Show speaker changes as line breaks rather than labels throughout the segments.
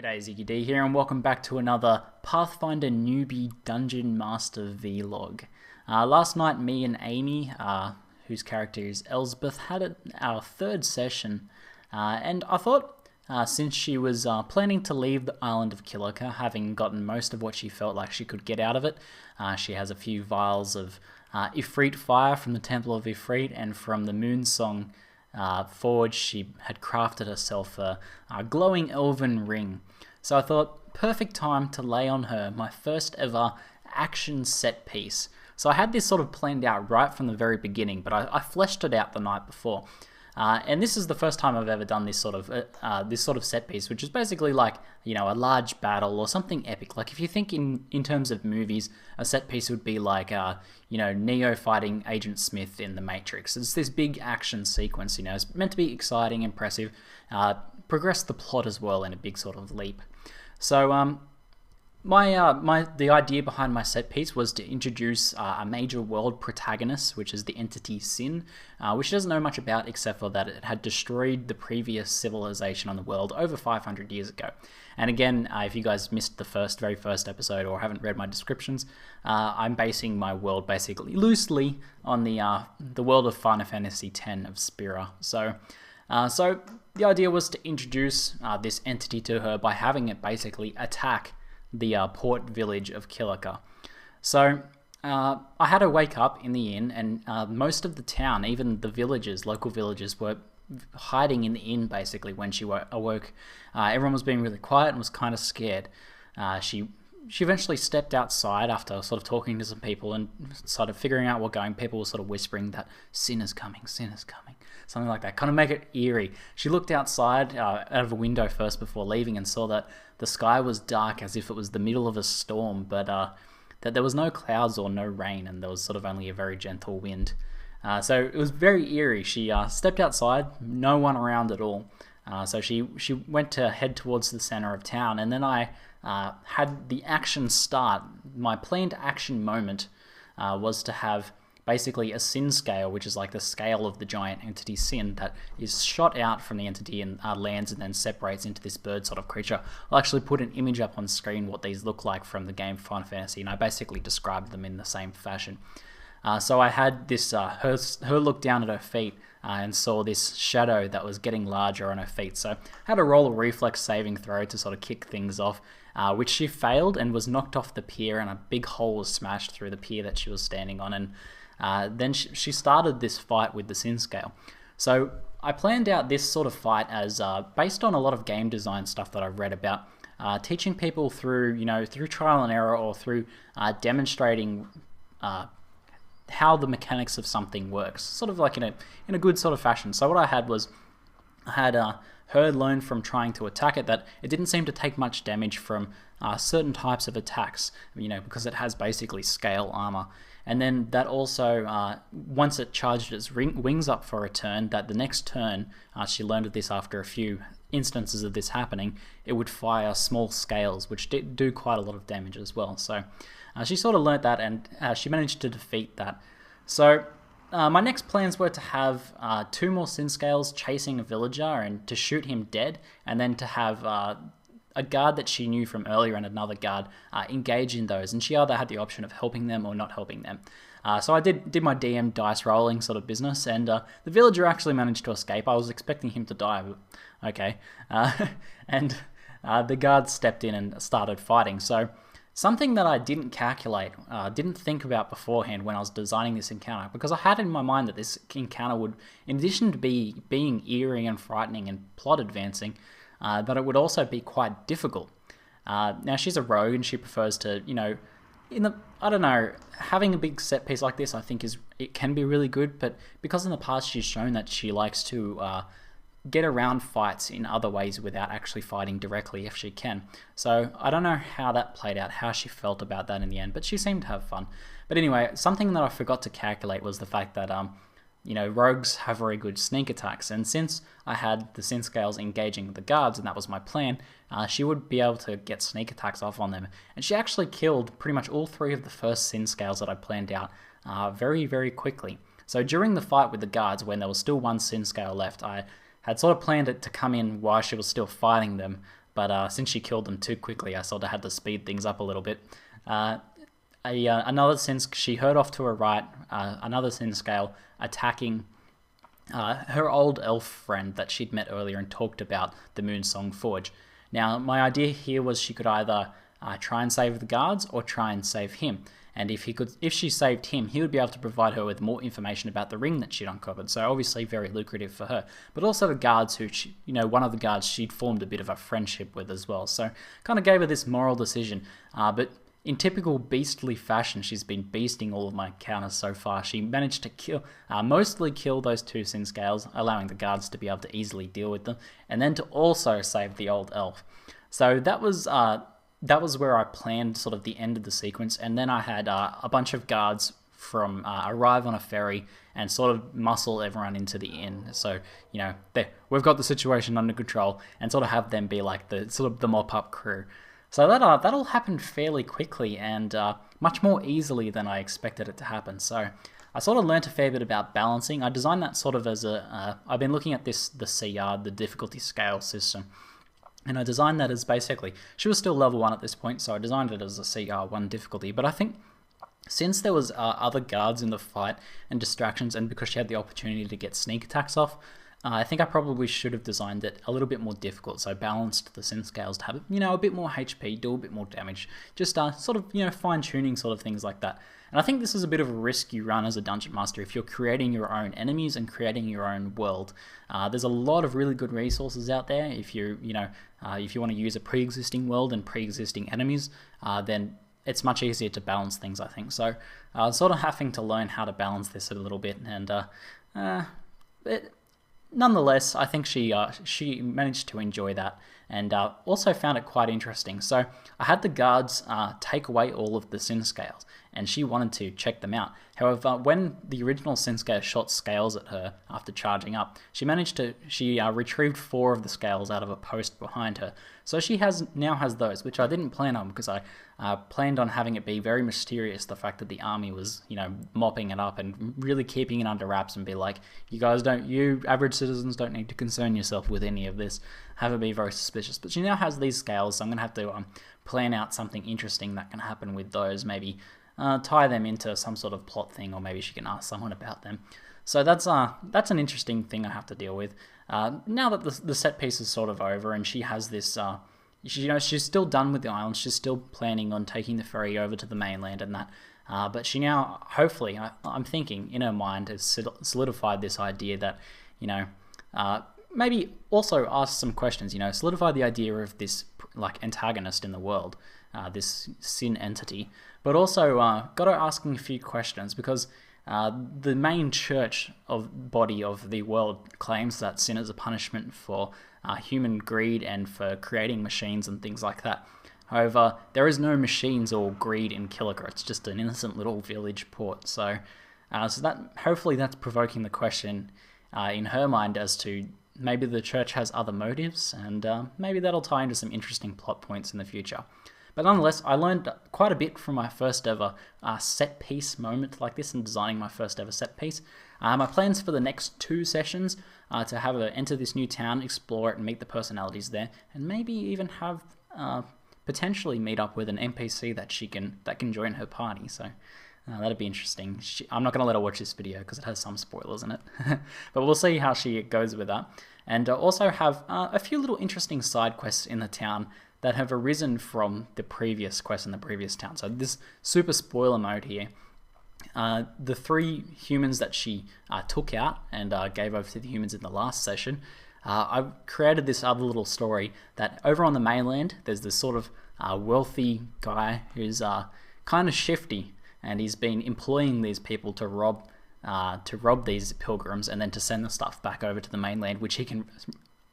G'day, ZiggyD here, and welcome back to another Pathfinder newbie Dungeon Master vlog. Last night, me and Amy, whose character is Elsbeth, had our third session, and I thought, since she was planning to leave the island of Kilika, having gotten most of what she felt like she could get out of it, she has a few vials of Ifrit fire from the Temple of Ifrit, and from the Moonsong forge, she had crafted herself a glowing elven ring. So I thought, perfect time to lay on her my first ever action set piece. So I had this sort of planned out right from the very beginning, but I fleshed it out the night before. And this is the first time I've ever done this sort of set piece, which is basically like, you know, a large battle or something epic. Like if you think in terms of movies, a set piece would be like, you know, Neo fighting Agent Smith in The Matrix. It's this big action sequence, you know, it's meant to be exciting, impressive, progress the plot as well in a big sort of leap. So the idea behind my set piece was to introduce a major world protagonist, which is the entity Sin, which she doesn't know much about except for that it had destroyed the previous civilization on the world over 500 years ago. And again, if you guys missed the very first episode or haven't read my descriptions, I'm basing my world basically loosely on the world of Final Fantasy X of Spira. So the idea was to introduce this entity to her by having it basically attack the port village of Kilika. So I had her wake up in the inn, and most of the town, even the local villagers, were hiding in the inn basically when she awoke. Everyone was being really quiet and was kind of scared. She eventually stepped outside after sort of talking to some people and sort of figuring out what going. People were sort of whispering that Sin is coming, something like that, kind of make it eerie. She looked outside out of a window first before leaving and saw that the sky was dark as if it was the middle of a storm, but that there was no clouds or no rain, and there was sort of only a very gentle wind. So it was very eerie. She stepped outside, no one around at all. So she went to head towards the center of town, and then I had the action start. My planned action moment was to have basically a Sin scale, which is like the scale of the giant entity Sin that is shot out from the entity and lands and then separates into this bird sort of creature. I'll actually put an image up on screen what these look like from the game Final Fantasy, and I basically described them in the same fashion. So I had this her look down at her feet and saw this shadow that was getting larger on her feet. So I had to roll a reflex saving throw to sort of kick things off, which she failed and was knocked off the pier, and a big hole was smashed through the pier that she was standing on. And then she started this fight with the Sin scale. So I planned out this sort of fight as based on a lot of game design stuff that I've read about, teaching people through trial and error, or through demonstrating how the mechanics of something works, sort of like in a good sort of fashion. So what I had was, I had her learn from trying to attack it that it didn't seem to take much damage from certain types of attacks, you know, because it has basically scale armor. And then that also, once it charged its wings up for a turn, that the next turn, she learned of this after a few instances of this happening, it would fire small scales, which do quite a lot of damage as well. So she sort of learnt that, and she managed to defeat that. So my next plans were to have 2 more Sin scales chasing a villager and to shoot him dead, and then to have a guard that she knew from earlier and another guard engage in those, and she either had the option of helping them or not helping them. So I did my DM dice rolling sort of business, and the villager actually managed to escape. I was expecting him to die, but okay. And the guard stepped in and started fighting. So something that I didn't calculate, didn't think about beforehand when I was designing this encounter, because I had in my mind that this encounter would, in addition to being eerie and frightening and plot advancing, that it would also be quite difficult. Now, she's a rogue and she prefers to, you know, having a big set piece like this, I think it can be really good, but because in the past she's shown that she likes to get around fights in other ways without actually fighting directly if she can. So I don't know how that played out, how she felt about that in the end, but she seemed to have fun. But anyway, something that I forgot to calculate was the fact that you know, rogues have very good sneak attacks, and since I had the Sin scales engaging the guards, and that was my plan, she would be able to get sneak attacks off on them. And she actually killed pretty much all 3 of the first Sin scales that I planned out very, very quickly. So during the fight with the guards, when there was still 1 Sin scale left, I had sort of planned it to come in while she was still fighting them, but since she killed them too quickly, I sort of had to speed things up a little bit. Another sin, she heard off to her right, another sin scale attacking her old elf friend that she'd met earlier and talked about the Moonsong Forge. Now, my idea here was she could either try and save the guards or try and save him. And if she saved him, he would be able to provide her with more information about the ring that she'd uncovered. So obviously very lucrative for her. But also the guards who, one of the guards she'd formed a bit of a friendship with as well. So kind of gave her this moral decision. But in typical beastly fashion, she's been beasting all of my counters so far. She managed to mostly kill those two sin scales, allowing the guards to be able to easily deal with them, and then to also save the old elf. So that was where I planned sort of the end of the sequence, and then I had a bunch of guards from arrive on a ferry and sort of muscle everyone into the inn. So we've got the situation under control, and sort of have them be like the mop-up crew. So that all happened fairly quickly and much more easily than I expected it to happen. So I sort of learnt a fair bit about balancing. I designed that sort of as I've been looking at the CR, the difficulty scale system, and I designed that as basically, she was still level 1 at this point, so I designed it as a CR1 difficulty. But I think since there was other guards in the fight and distractions, and because she had the opportunity to get sneak attacks off, I think I probably should have designed it a little bit more difficult, so balanced the sin scales to have a bit more HP, do a bit more damage, just sort of fine-tuning sort of things like that. And I think this is a bit of a risk you run as a dungeon master if you're creating your own enemies and creating your own world. There's a lot of really good resources out there. If if you want to use a pre-existing world and pre-existing enemies, then it's much easier to balance things, I think. So sort of having to learn how to balance this a little bit, and nonetheless, I think she managed to enjoy that, and also found it quite interesting. So I had the guards take away all of the sin scales, and she wanted to check them out. However, when the original sin scale shot scales at her after charging up, she retrieved 4 of the scales out of a post behind her. So she now has those, which I didn't plan on, because I planned on having it be very mysterious, the fact that the army was, mopping it up and really keeping it under wraps, and be like, you average citizens don't need to concern yourself with any of this. Have it be very suspicious. But she now has these scales, so I'm going to have to plan out something interesting that can happen with those, maybe tie them into some sort of plot thing, or maybe she can ask someone about them. So that's an interesting thing I have to deal with. Now that the set piece is sort of over, and she has this, she's still done with the island. She's still planning on taking the ferry over to the mainland and that. But she now, hopefully, I'm thinking in her mind, has solidified this idea that, maybe also ask some questions. Solidify the idea of this antagonist in the world, this sin entity. But also got her asking a few questions, because the main church body of the world claims that sin is a punishment for human greed and for creating machines and things like that. However, there is no machines or greed in Killiker. It's just an innocent little village port. So that hopefully that's provoking the question in her mind as to maybe the church has other motives, and maybe that'll tie into some interesting plot points in the future. But nonetheless, I learned quite a bit from my first ever set piece moment like this, and designing my first ever set piece. My plans for the next 2 sessions are to have her enter this new town, explore it, and meet the personalities there, and maybe even have potentially meet up with an NPC that can join her party. So that'd be interesting. I'm not going to let her watch this video because it has some spoilers in it, but we'll see how she goes with that. And also have a few little interesting side quests in the town that have arisen from the previous quest in the previous town. So this super spoiler mode here, the 3 humans that she took out and gave over to the humans in the last session, I've created this other little story that over on the mainland, there's this sort of wealthy guy who's kind of shifty, and he's been employing these people to rob these pilgrims, and then to send the stuff back over to the mainland, which he can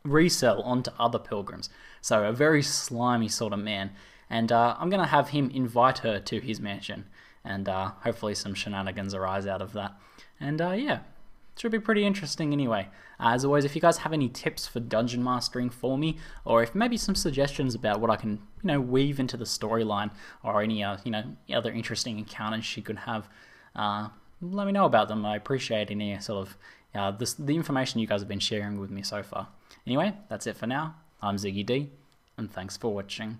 resell onto other pilgrims. So a very slimy sort of man, and I'm going to have him invite her to his mansion, and hopefully some shenanigans arise out of that. And yeah, it should be pretty interesting anyway. As always, if you guys have any tips for dungeon mastering for me, or if maybe some suggestions about what I can weave into the storyline, or any other interesting encounters she could have, let me know about them. I appreciate any sort of the information you guys have been sharing with me so far. Anyway, that's it for now. I'm ZiggyD. and thanks for watching.